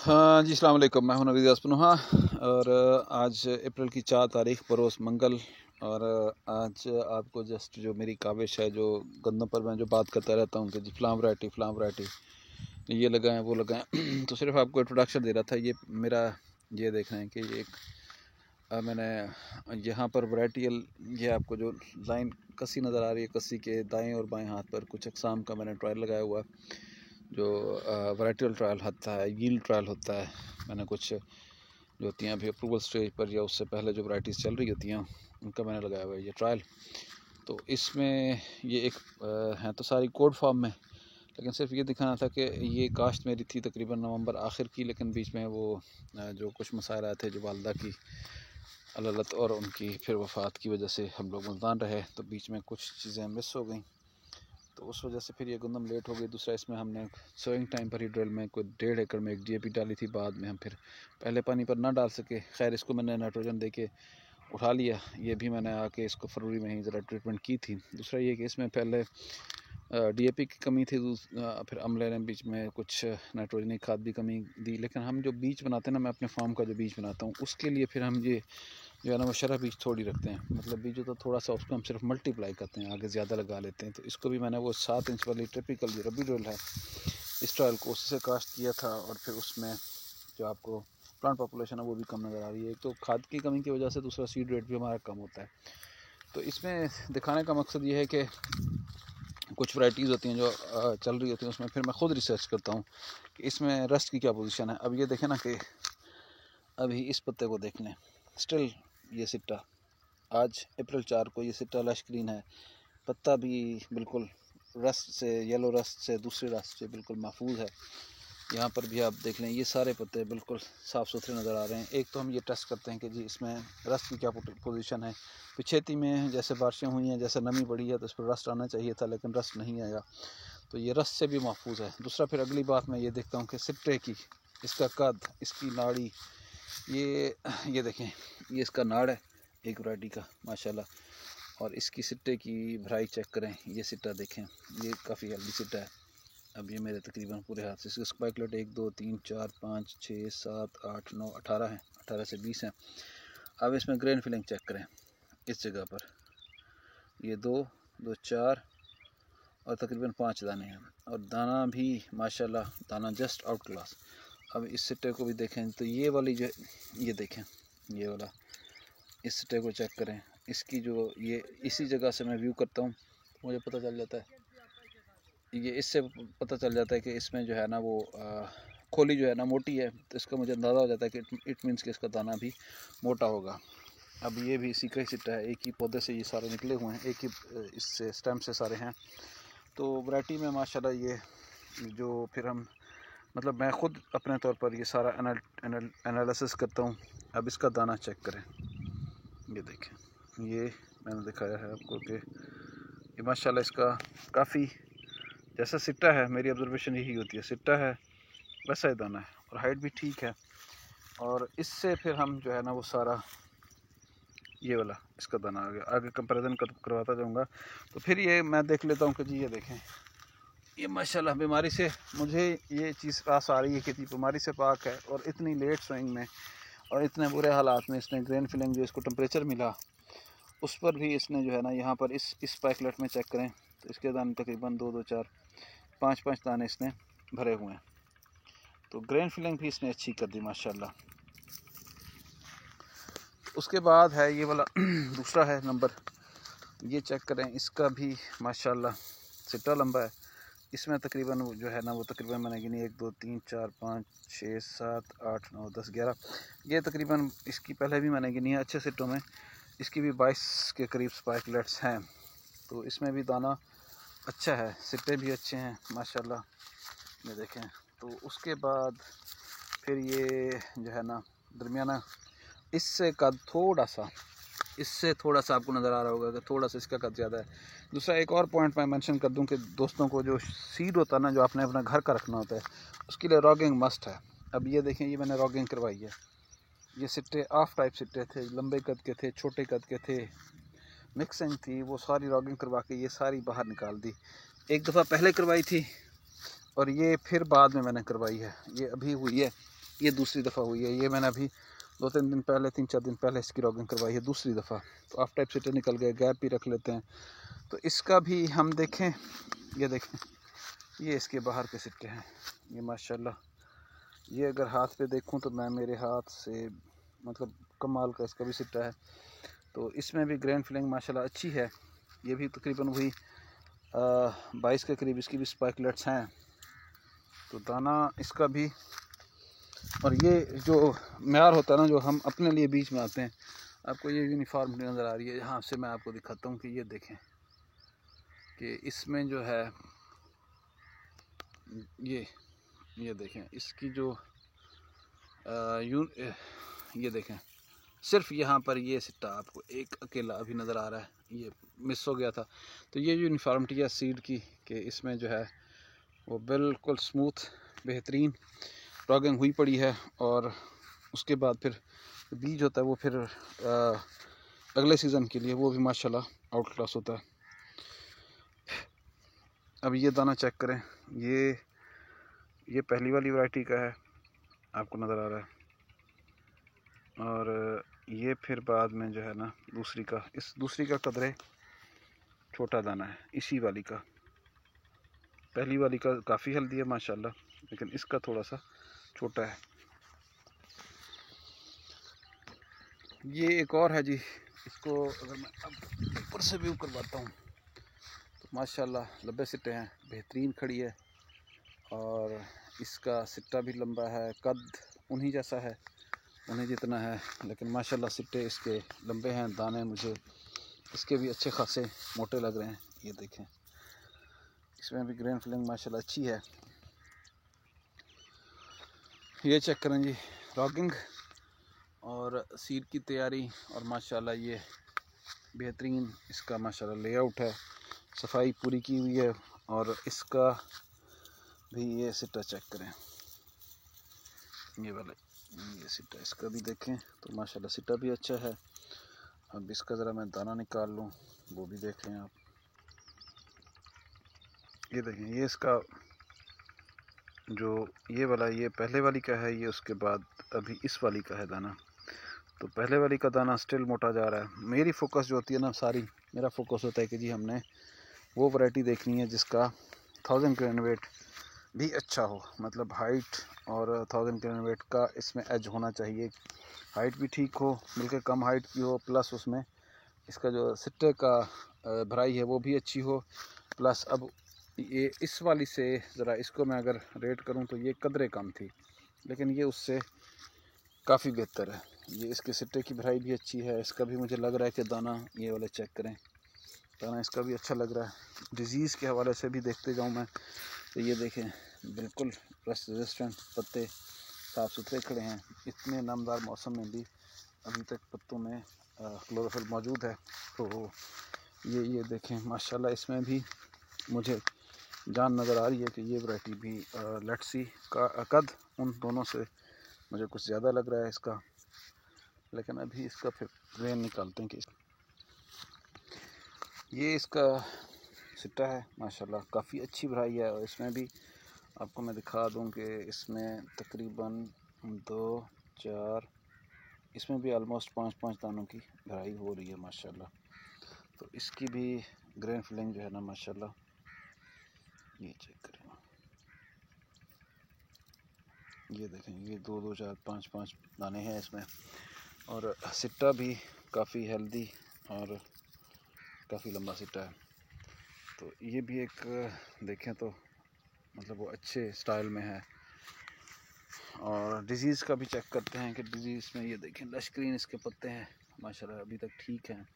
हाँ जी, अस्सलाम वालेकुम। मैं हूं नवीद अस्पनुहा और आज अप्रैल की 4 तारीख बरोज़ मंगल। और आज आपको जस्ट जो मेरी काविश है, जो गंदम पर मैं जो बात करता रहता हूँ कि जी फ़लाँ वैरायटी ये लगाएं वो लगाएं तो सिर्फ आपको इंट्रोडक्शन दे रहा था। ये मेरा ये देख रहे हैं कि ये एक मैंने यहाँ पर वैरायटियल, ये आपको जो लाइन कसी नज़र आ रही है, कसी के दाएँ और बाएँ हाथ पर कुछ अक़साम का मैंने ट्रायल लगाया हुआ है। जो वैराइटियल ट्रायल होता है, यील्ड ट्रायल होता है। मैंने कुछ जो होती हैं अभी अप्रूवल स्टेज पर या उससे पहले जो वैराइटीज़ चल रही होती हैं उनका मैंने लगाया हुआ है ये ट्रायल। तो इसमें ये एक हैं तो सारी कोड फॉर्म में, लेकिन सिर्फ ये दिखाना था कि ये काश्त मेरी थी तकरीबन नवंबर आखिर की, लेकिन बीच में वो जो कुछ मसाइल आए थे, जो वालदा की अल्लत और उनकी फिर वफ़ात की वजह से हम लोग मुल्तान रहे, तो बीच में कुछ चीज़ें मिस हो गई, तो उस वजह से फिर ये गंदम लेट हो गई। दूसरा, इसमें हमने सोइंग टाइम पर ही ड्रिल में कोई 1.5 एकड़ में एक DAP डाली थी, बाद में हम फिर पहले पानी पर ना डाल सके। खैर, इसको मैंने नाइट्रोजन दे के उठा लिया। ये भी मैंने आके इसको फरवरी में ही ज़रा ट्रीटमेंट की थी। दूसरा ये कि इसमें पहले DAP की कमी थी, फिर अमले ने बीच में कुछ नाइट्रोजनी खाद भी कमी दी। लेकिन हम जो बीज बनाते हैं ना, मैं अपने फार्म का जो बीज बनाता हूँ उसके लिए फिर हम ये जो है ना वो शरह बीज थोड़ी रखते हैं, मतलब बीज तो थोड़ा सा उसको हम सिर्फ मल्टीप्लाई करते हैं, आगे ज़्यादा लगा लेते हैं। तो इसको भी मैंने वो 7 इंच वाली टिपिकल जो रबी ड्रिल है, इस ट्रायल को उससे कास्ट किया था। और फिर उसमें जो आपको प्लांट पॉपुलेशन है वो भी कम नज़र आ रही है। एक तो खाद की कमी की वजह से, दूसरा सीड रेट भी हमारा कम होता है। तो इसमें दिखाने का मकसद ये है कि कुछ वैराइटीज़ होती हैं जो चल रही होती हैं, उसमें फिर मैं ख़ुद रिसर्च करता हूँ कि इसमें रस्ट की क्या पोजीशन है। अब ये देखें ना कि अभी इस पत्ते को देख लें, स्टिल ये सिट्टा आज अप्रैल 4 को ये सिट्टा लश ग्रीन है। पत्ता भी बिल्कुल रस्ट से, येलो रस्ट से, दूसरे रस्ट से बिल्कुल महफूज है। यहाँ पर भी आप देख लें, ये सारे पत्ते बिल्कुल साफ़ सुथरे नज़र आ रहे हैं। एक तो हम ये टेस्ट करते हैं कि जी इसमें रस्ट की क्या पोजीशन है। पिछेती में जैसे बारिशें हुई हैं, जैसे नमी बढ़ी है, तो इस पर रस्ट आना चाहिए था, लेकिन रस्ट नहीं आया, तो ये रस्ट से भी महफूज है। दूसरा, फिर अगली बात मैं ये देखता हूँ कि सिट्टे की, इसका कद, इसकी नाड़ी, ये देखें, ये इसका नाड़ है एक वैरायटी का माशाल्लाह। और इसकी सिट्टे की भराई चेक करें, ये सिट्टा देखें, ये काफ़ी हेल्दी सिट्टा है। अब ये मेरे तकरीबन पूरे हाथ से, इसके स्पाइकलेट 1 2 3 4 5 6 7 8 9 18 हैं, 18 से 20 हैं। अब इसमें ग्रेन फिलिंग चेक करें, इस जगह पर ये 2 2 4 और तकरीबन 5 दाने हैं, और दाना भी माशाल्लाह, दाना जस्ट आउट क्लास। अब इस सिट्टे को भी देखें, तो ये वाली जो, ये देखें, ये वाला, इस सिट्टे को चेक करें, इसकी जो ये इसी जगह से मैं व्यू करता हूँ, तो मुझे पता चल जाता है, ये इससे पता चल जाता है कि इसमें जो है ना वो खोली जो है ना मोटी है, तो इसका मुझे अंदाज़ा हो जाता है कि इट मीन्स कि इसका दाना भी मोटा होगा। अब ये भी इसी का ही सिट्टा है, एक ही पौधे से ये सारे निकले हुए हैं, एक ही इससे स्टेम से सारे हैं। तो वैरायटी में माशाल्लाह ये जो फिर हम, मतलब मैं ख़ुद अपने तौर पर ये सारा एनालिसिस करता हूँ। अब इसका दाना चेक करें, ये देखें, ये मैंने दिखाया है आपको कि ये माशाल्लाह इसका काफ़ी, जैसा सिट्टा है, मेरी ऑब्जर्वेशन यही होती है, सिट्टा है वैसा ही दाना है, और हाइट भी ठीक है। और इससे फिर हम जो है ना वो सारा ये वाला इसका दाना आगे कंपैरिजन करवाता जाऊँगा। तो फिर ये मैं देख लेता हूँ कि जी ये देखें, ये माशाल्लाह बीमारी से, मुझे ये चीज़ पास आ रही है कि बीमारी से पाक है। और इतनी लेट स्विंग में और इतने बुरे हालात में इसने ग्रेन फिलिंग, जो इसको टेम्परेचर मिला, उस पर भी इसने जो है ना, यहाँ पर इस पैकलेट में चेक करें, तो इसके दाने तकरीबन 2 2 4 5 5 दाने इसने भरे हुए हैं। तो ग्रेन फिलिंग भी इसने अच्छी कर दी माशाल्लाह। उसके बाद है ये वाला दूसरा है नंबर, ये चेक करें, इसका भी माशाल्लाह सिट्टा लंबा है। इसमें तकरीबन जो है ना वो तकरीबन मैंने गिनी 1 2 3 4 5 6 7 8 9 10 11, ये तकरीबन इसकी पहले भी मैंने गिनी है अच्छे सिट्टों में, इसकी भी 22 के करीब स्पाइकलेट्स हैं। तो इसमें भी दाना अच्छा है, सिट्टे भी अच्छे हैं माशाल्लाह, ये देखें। तो उसके बाद फिर ये जो है ना दरमियाना, इससे कद थोड़ा सा, इससे थोड़ा सा आपको नज़र आ रहा होगा कि थोड़ा सा इसका कद ज़्यादा है। दूसरा एक और पॉइंट मैं मेंशन कर दूं कि दोस्तों को, जो सीड होता है ना, जो आपने अपना घर का रखना होता है, उसके लिए रॉगिंग मस्ट है। अब ये देखें, ये मैंने रॉगिंग करवाई है। ये सिट्टे ऑफ टाइप सिट्टे थे, लंबे कद के थे, छोटे कद के थे, मिक्सिंग थी, वो सारी रॉगिंग करवा के ये सारी बाहर निकाल दी। एक दफ़ा पहले करवाई थी और ये फिर बाद में मैंने करवाई है, ये अभी हुई है। ये दूसरी दफ़ा हुई है। ये मैंने अभी 2-3 दिन पहले, 3-4 दिन पहले इसकी रॉगिंग करवाई है, दूसरी दफ़ा। तो ऑफ टाइप सिट्टे निकल गए, गैप भी रख लेते हैं। तो इसका भी हम देखें, ये देखें, ये इसके बाहर के सिट्टे हैं। ये माशाल्लाह, ये अगर हाथ पे देखूं तो मैं मेरे हाथ से मतलब कमाल का इसका भी सिट्टा है। तो इसमें भी ग्रैंड फिलिंग माशाल्लाह अच्छी है। ये भी तकरीबन वही 22 के करीब इसकी भी स्पाइकलेट्स हैं। तो दाना इसका भी, और ये जो म्यार होता है ना, जो हम अपने लिए बीच में आते हैं, आपको ये यूनिफॉर्म नज़र आ रही है। यहाँ से मैं आपको दिखाता हूँ कि ये देखें कि इसमें जो है ये देखें इसकी जो ये देखें, सिर्फ यहाँ पर ये सिट्टा आपको एक अकेला अभी नज़र आ रहा है, ये मिस हो गया था। तो ये यूनिफॉर्मिटी है सीड की कि इसमें जो है वो बिल्कुल स्मूथ बेहतरीन रॉगिंग हुई पड़ी है। और उसके बाद फिर बीज होता है वो फिर अगले सीज़न के लिए वो भी माशाल्लाह आउट क्लास होता है। अब ये दाना चेक करें, ये पहली वाली वैरायटी का है, आपको नज़र आ रहा है। और ये फिर बाद में जो है ना दूसरी का, इस दूसरी का कदरे छोटा दाना है इसी वाली का। पहली वाली का काफ़ी हेल्दी है माशाल्लाह, लेकिन इसका थोड़ा सा छोटा है। ये एक और है जी, इसको अगर मैं अब ऊपर से व्यू करवाता हूँ तो माशाल्लाह लंबे सिट्टे हैं, बेहतरीन खड़ी है। और इसका सिट्टा भी लंबा है, कद उन्हीं जैसा है, उन्हीं जितना है, लेकिन माशाल्लाह सिट्टे इसके लंबे हैं। दाने मुझे इसके भी अच्छे खासे मोटे लग रहे हैं। ये देखें, इसमें भी ग्रेन फिलिंग माशाल्लाह अच्छी है। ये चेक करें जी, रॉगिंग और सीड की तैयारी, और माशाल्लाह ये बेहतरीन इसका माशाल्लाह लेआउट है, सफाई पूरी की हुई है। और इसका भी ये सिट्टा चेक करें, ये वाला ये सिट्टा इसका भी देखें तो माशाल्लाह सिट्टा भी अच्छा है। अब इसका ज़रा मैं दाना निकाल लूँ, वो भी देख लें आप। ये देखें, ये इसका जो ये वाला, ये पहले वाली का है, ये उसके बाद अभी इस वाली का है दाना। तो पहले वाली का दाना स्टिल मोटा जा रहा है। मेरी फोकस जो होती है ना सारी, मेरा फोकस होता है कि जी हमने वो वैरायटी देखनी है जिसका 1000 ग्रेन वेट भी अच्छा हो, मतलब हाइट और 1000 ग्रेन वेट का इसमें एज होना चाहिए। हाइट भी ठीक हो, बल्कि कम हाइट की हो, प्लस उसमें इसका जो सिट्टे का भराई है वो भी अच्छी हो। प्लस अब ये इस वाली से ज़रा इसको मैं अगर रेट करूं तो ये कदरे कम थी, लेकिन ये उससे काफ़ी बेहतर है। ये इसके सिट्टे की भराई भी अच्छी है। इसका भी मुझे लग रहा है कि दाना, ये वाला चेक करें, दाना इसका भी अच्छा लग रहा है। डिज़ीज़ के हवाले से भी देखते जाऊँ मैं तो ये देखें, बिल्कुल रस्ट रेजिस्टेंट पत्ते साफ़ सुथरे खड़े हैं। इतने नमदार मौसम में भी अभी तक पत्तों में क्लोरोफिल मौजूद है। तो ये देखें माशाल्लाह, इसमें भी मुझे जान नज़र आ रही है कि ये वैरायटी भी लेट्स सी का कद उन दोनों से मुझे कुछ ज़्यादा लग रहा है इसका। लेकिन अभी इसका फिर ग्रेन निकालते हैं कि ये इसका सिट्टा है माशाल्लाह, काफ़ी अच्छी भराई है। और इसमें भी आपको मैं दिखा दूं कि इसमें तकरीबन 2-4, इसमें भी ऑलमोस्ट 5-5 दानों की भराई हो रही है माशाल्लाह। तो इसकी भी ग्रेन फिलिंग जो है ना माशाल्लाह, ये चेक करें, ये देखें, ये 2-2, 4, 5-5 दाने हैं इसमें। और सिट्टा भी काफ़ी हेल्दी और काफ़ी लंबा सिट्टा है। तो ये भी एक देखें तो मतलब वो अच्छे स्टाइल में है। और डिज़ीज़ का भी चेक करते हैं कि डिज़ीज़ में ये देखें लश ग्रीन इसके पत्ते हैं माशाल्लाह, अभी तक ठीक हैं।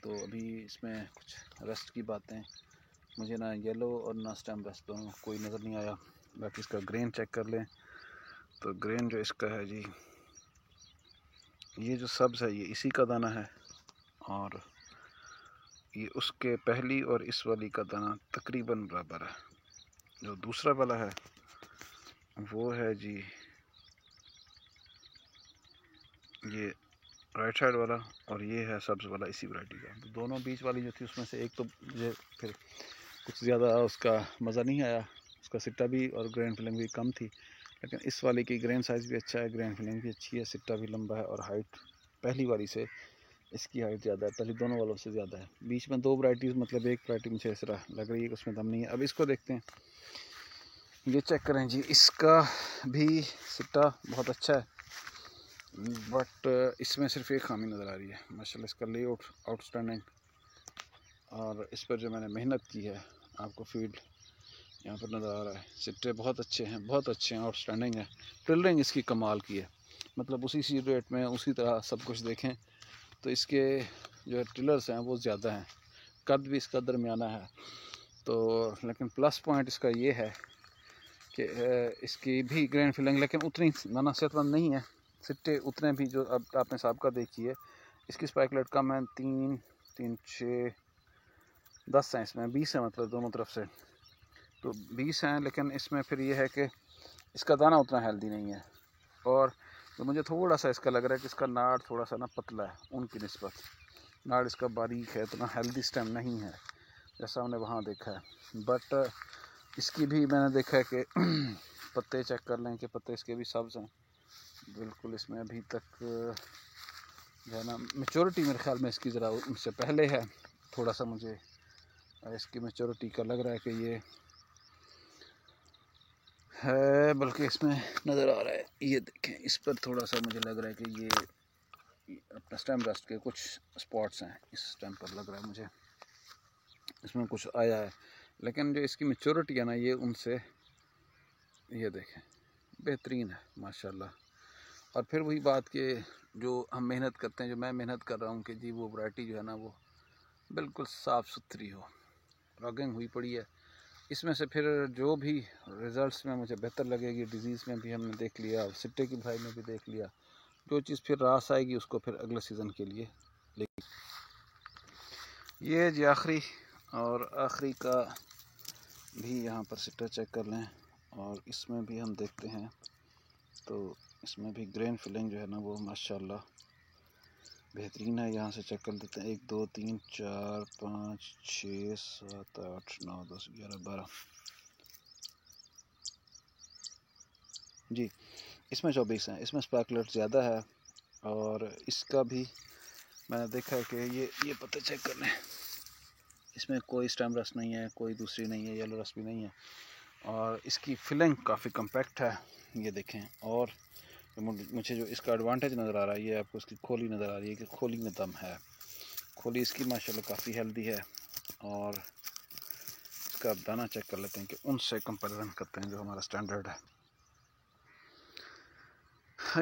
तो अभी इसमें कुछ रस्ट की बातें, मुझे ना येलो और ना स्टेम रस्ट दोनों कोई नज़र नहीं आया। बाकी इसका ग्रेन चेक कर लें तो ग्रेन जो इसका है जी, ये जो सब्ज़ है ये इसी का दाना है। और ये उसके पहली और इस वाली का दाना तकरीबन बराबर है। जो दूसरा वाला है वो है जी ये राइट साइड वाला, और ये है सब्ज़ वाला इसी वैरायटी का। तो दोनों बीच वाली जो थी उसमें से एक तो मुझे फिर कुछ ज़्यादा उसका मज़ा नहीं आया, उसका सिट्टा भी और ग्रेन फिलिंग भी कम थी। लेकिन इस वाले की ग्रेन साइज़ भी अच्छा है, ग्रेन फिलिंग भी अच्छी है, सिट्टा भी लंबा है और हाइट पहली वाली से इसकी हाइट ज़्यादा है, पहले दोनों वालों से ज़्यादा है। बीच में 2 वैराइटीज़, मतलब एक वैरायटी मुझे इस तरह लग रही है कि उसमें दम नहीं है। अब इसको देखते हैं, ये चेक करें जी, इसका भी सिट्टा बहुत अच्छा है, बट इसमें सिर्फ एक खामी नज़र आ रही है। माशाल्लाह इसका लेआउट आउटस्टैंडिंग, और इस पर जो मैंने मेहनत की है, आपको फील्ड यहाँ पर नज़र आ रहा है। सिट्टे बहुत अच्छे हैं, बहुत अच्छे हैं, आउटस्टैंडिंग है। टिलरिंग इसकी कमाल की है, मतलब उसी सी रेट में उसी तरह सब कुछ देखें तो इसके जो टिलर्स हैं वो ज़्यादा हैं, कद भी इसका दरमियाना है। तो लेकिन प्लस पॉइंट इसका ये है कि इसकी भी ग्रैंड फिलिंग लेकिन उतनी ना सेहतमंद नहीं है। सिट्टे उतने भी जो अब आपने साबिका देखी है, इसकी स्पाइक रेट कम है, 3, 3, 6, 10 हैं इसमें, 20 है, मतलब दोनों तरफ से तो 20 हैं। लेकिन इसमें फिर ये है कि इसका दाना उतना हेल्दी नहीं है, और तो मुझे थोड़ा सा इसका लग रहा है कि इसका नाड़ थोड़ा सा ना पतला है उनकी निस्बत। नाड़ इसका बारीक है, इतना हेल्दी स्टेम नहीं है जैसा हमने वहाँ देखा है। बट इसकी भी मैंने देखा है कि पत्ते चेक कर लें कि पत्ते इसके भी सब्ज़ हैं बिल्कुल। इसमें अभी तक जो है ना मेचोरिटी मेरे ख्याल में इसकी ज़रा उनसे पहले है। थोड़ा सा मुझे इसकी मेचोरिटी का लग रहा है कि ये है, बल्कि इसमें नज़र आ रहा है, ये देखें, इस पर थोड़ा सा मुझे लग रहा है कि ये अपना स्टेम रस्ट के कुछ स्पॉट्स हैं। इस स्टेम पर लग रहा है मुझे इसमें कुछ आया है, लेकिन जो इसकी मेचोरिटी है ना, ये उनसे, ये देखें, बेहतरीन है माशाल्लाह। और फिर वही बात कि जो हम मेहनत करते हैं, जो मैं मेहनत कर रहा हूँ कि जी वो वैरायटी जो है ना वो बिल्कुल साफ़ सुथरी हो, रॉगिंग हुई पड़ी है। इसमें से फिर जो भी रिज़ल्ट्स में मुझे बेहतर लगेगी, डिज़ीज़ में भी हमने देख लिया, सिट्टे की भाई में भी देख लिया, जो चीज़ फिर रास आएगी उसको फिर अगले सीज़न के लिए लेगी। ये जी आखिरी, और आखिरी का भी यहाँ पर सिट्टा चेक कर लें, और इसमें भी हम देखते हैं तो इसमें भी ग्रेन फिलिंग जो है ना वो माशाल्लाह बेहतरीन है। यहाँ से चेक कर लेते हैं, 1, 2, 3, 4, 5, 6, 7, 8, 9, 10, 11, 12 जी, इसमें 24 हैं। इसमें स्पार्कलेट ज़्यादा है, और इसका भी मैंने देखा है कि ये पत्ते चेक कर लें, इसमें कोई स्टेम रस नहीं है, कोई दूसरी नहीं है, येलो रस भी नहीं है, और इसकी फिलिंग काफ़ी कम्पैक्ट है, ये देखें। और मुझे जो इसका एडवांटेज नज़र आ रहा है, ये आपको इसकी खोली नज़र आ रही है कि खोली में दम है। खोली इसकी माशाल्लाह काफ़ी हेल्दी है, और इसका दाना चेक कर लेते हैं कि उनसे कंपैरिजन करते हैं जो हमारा स्टैंडर्ड है।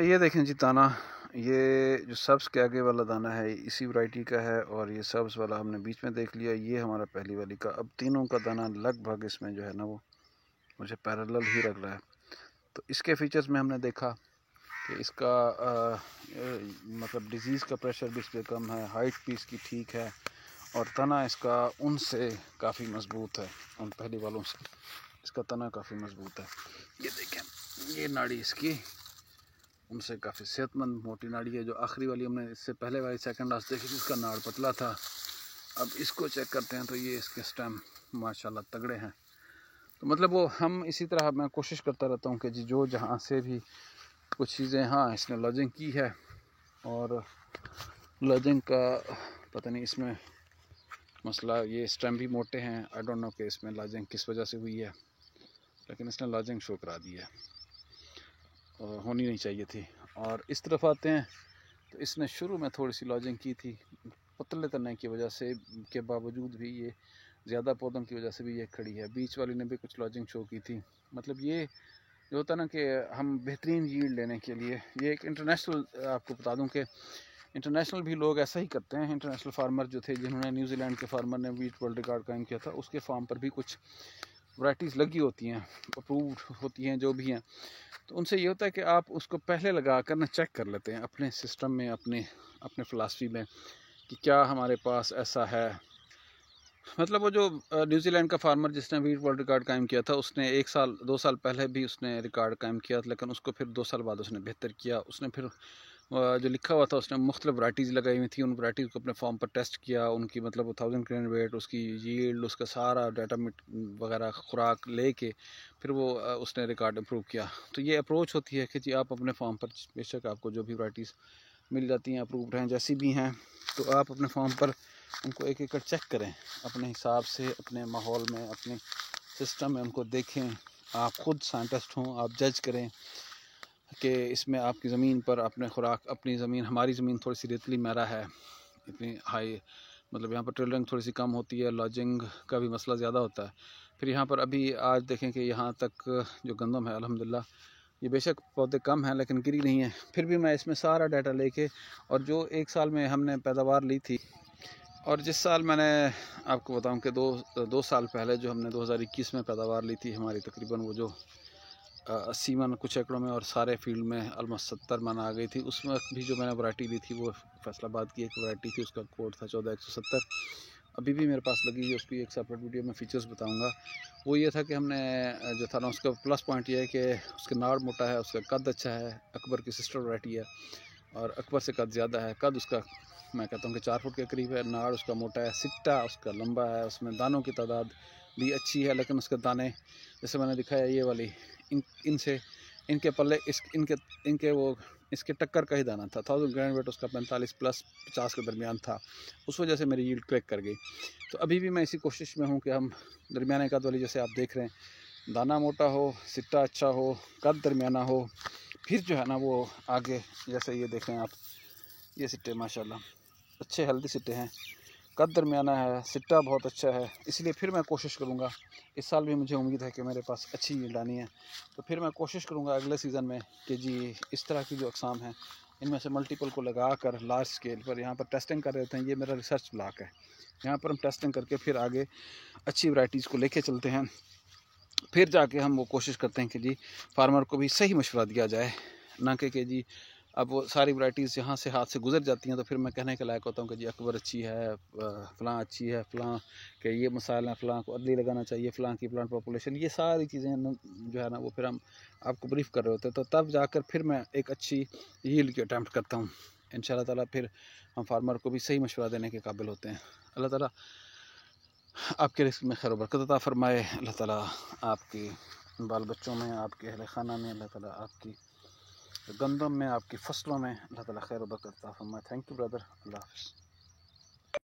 ये देखें जी दाना, ये जो सब्ज़ के आगे वाला दाना है इसी वैरायटी का है, और ये सब्ज़ वाला हमने बीच में देख लिया, ये हमारा पहली वाली का। अब तीनों का दाना लगभग इसमें जो है ना वो मुझे पैरेलल ही लग रहा है। तो इसके फीचर्स में हमने देखा कि इसका मतलब डिज़ीज़ का प्रेशर भी इस पर कम है, हाइट भी इसकी ठीक है, और तना इसका उनसे काफ़ी मज़बूत है, उन पहले वालों से इसका तना काफ़ी मज़बूत है। ये देखें, ये नाड़ी इसकी उनसे काफ़ी सेहतमंद मोटी नाड़ी है। जो आखिरी वाली हमने इससे पहले वाली सेकंड लास्ट देखी थी, उसका नाड़ पतला था। अब इसको चेक करते हैं तो ये इसके स्टेम माशाल्लाह तगड़े हैं। तो मतलब वो हम इसी तरह मैं कोशिश करता रहता हूँ कि जी जो जहाँ से भी कुछ चीज़ें, हाँ इसने लॉजिंग की है, और लॉजिंग का पता नहीं इसमें मसला, ये स्टेम भी मोटे हैं, आई डोंट नो कि इसमें लॉजिंग किस वजह से हुई है, लेकिन इसने लॉजिंग शो करा दी है, और होनी नहीं चाहिए थी। और इस तरफ आते हैं तो इसने शुरू में थोड़ी सी लॉजिंग की थी, पतले तने की वजह से के बावजूद भी ये ज़्यादा पौधों की वजह से भी ये खड़ी है। बीच वाली ने भी कुछ लॉजिंग शो की थी। मतलब ये जो होता है ना कि हम बेहतरीन यील्ड लेने के लिए, ये एक इंटरनेशनल, आपको बता दूं कि इंटरनेशनल भी लोग ऐसा ही करते हैं। इंटरनेशनल फार्मर जो थे, जिन्होंने न्यूजीलैंड के फार्मर ने वीट वर्ल्ड रिकॉर्ड कायम किया था, उसके फार्म पर भी कुछ वैराइटीज़ लगी होती हैं, अप्रूव्ड होती हैं जो भी हैं। तो उनसे ये होता है कि आप उसको पहले लगा कर ना चेक कर लेते हैं अपने सिस्टम में, अपने फ़िलासफ़ी में, कि क्या हमारे पास ऐसा है। मतलब वो जो न्यूजीलैंड का फार्मर जिसने वीट वर्ल्ड रिकॉर्ड कायम किया था, उसने 1 साल 2 साल पहले भी उसने रिकॉर्ड कायम किया, लेकिन उसको फिर 2 साल बाद उसने बेहतर किया। उसने फिर जो लिखा हुआ था उसने मुख्तलिफ वैराइटीज़ लगाई हुई थी। उन वैराइटीज़ को अपने फार्म पर टेस्ट किया, उनकी मतलब 1000 ग्रेन वेट, उसकी यील्ड, उसका सारा डाटा वगैरह खुराक लेके फिर वो उसने रिकॉर्ड अप्रूव किया। तो ये अप्रोच होती है कि जी आप अपने फार्म पर बेशक आपको जो भी वैराइटीज़ मिल जाती हैं, अप्रूव्ड हैं, जैसी भी हैं, तो आप अपने फार्म पर उनको एक एक चेक करें अपने हिसाब से, अपने माहौल में, अपने सिस्टम में उनको देखें। आप ख़ुद साइंटिस्ट हों, आप जज करें कि इसमें आपकी ज़मीन पर अपने खुराक, अपनी ज़मीन, हमारी ज़मीन थोड़ी सी रेतली मैरा है, इतनी हाई मतलब यहाँ पर टिलरिंग थोड़ी सी कम होती है, लॉजिंग का भी मसला ज़्यादा होता है। फिर यहाँ पर अभी आज देखें कि यहाँ तक जो गंदम है अल्हम्दुलिल्लाह, ये बेशक पौधे कम हैं लेकिन गिरी नहीं है। फिर भी मैं इसमें सारा डाटा लेके, और जो एक साल में हमने पैदावार ली थी, और जिस साल मैंने आपको बताऊं कि दो साल पहले जो हमने 2021 में पैदावार ली थी हमारी, तकरीबन वो जो 80 मन कुछ एकड़ों में और सारे फील्ड में ऑलमोस्ट 70 मन आ गई थी। उस वक्त भी जो मैंने वैरायटी ली थी वो फैसलाबाद की एक वैरायटी थी, उसका कोड था 14170। अभी भी मेरे पास लगी है, उसकी एक सेपरेट वीडियो में फ़ीचर्स बताऊंगा। वो ये था कि हमने जो था ना, उसका प्लस पॉइंट ये है कि उसका नाड़ मोटा है, उसका कद अच्छा है, अकबर की सिस्टर वैरायटी है और अकबर से कद ज़्यादा है। कद उसका मैं कहता हूँ कि 4 फुट के करीब है, नाड़ उसका मोटा है, सिट्टा उसका लंबा है, उसमें दानों की तादाद भी अच्छी है, लेकिन उसके दाने जैसे मैंने दिखाया ये वाली इनसे इनके पल्ले इनके वो इसके टक्कर का ही दाना था। 1000 ग्रेन वेट उसका 45 प्लस 50 के दरमियान था, उस वजह से मेरी यील्ड क्रैक कर गई। तो अभी भी मैं इसी कोशिश में हूँ कि हम दरमियाने कद वाली, जैसे आप देख रहे हैं, दाना मोटा हो, सिट्टा अच्छा हो, कद दरमियाना हो, फिर जो है ना वो आगे, जैसे ये देखें आप, ये सिट्टे माशाल्लाह अच्छे हेल्दी सिट्टे हैं, कद दरमियाना है, सिट्टा बहुत अच्छा है। इसलिए फिर मैं कोशिश करूँगा, इस साल भी मुझे उम्मीद है कि मेरे पास अच्छी यील्ड आनी है, तो फिर मैं कोशिश करूँगा अगले सीज़न में कि जी इस तरह की जो अक़साम हैं इनमें से मल्टीपल को लगा कर लार्ज स्केल पर यहाँ पर टेस्टिंग कर रहे होते हैं। ये मेरा रिसर्च ब्लॉक है, यहाँ पर हम टेस्टिंग करके फिर आगे अच्छी वैराइटीज़ को लेके चलते हैं। फिर जाके हम वो कोशिश करते हैं कि जी फार्मर को भी सही मशवरा दिया जाए, ना कि जी अब वो सारी वैराइटीज़ यहाँ से हाथ से गुजर जाती हैं तो फिर मैं कहने के लायक होता हूँ कि जी अकबर अच्छी है, फ़लाँ अच्छी है, फ़लाँ के ये मसाइल हैं, फ़लाँ को अर्ली लगाना चाहिए, फ़लाँ की प्लांट पॉपुलेशन, ये सारी चीज़ें जो है ना वो फिर हम आपको ब्रीफ़ कर रहे होते हैं। तो तब जाकर फिर मैं एक अच्छी यील्ड की अटैम्प्ट करता हूँ इंशाल्लाह ताला। फिर हम फार्मर को भी सही मशवरा देने के काबिल होते हैं। अल्लाह ताला आपके रिस्क में खैर बरकत अता फ़रमाए। अल्लाह ताला आपके बाल बच्चों में, आपके अहल खाना में, अल्लाह ताला आपकी गंदम में, आपकी फसलों में अल्लाह ताला खैर बरकत अता फरमाए। थैंक यू ब्रदर, अल्लाह हाफ़िज़।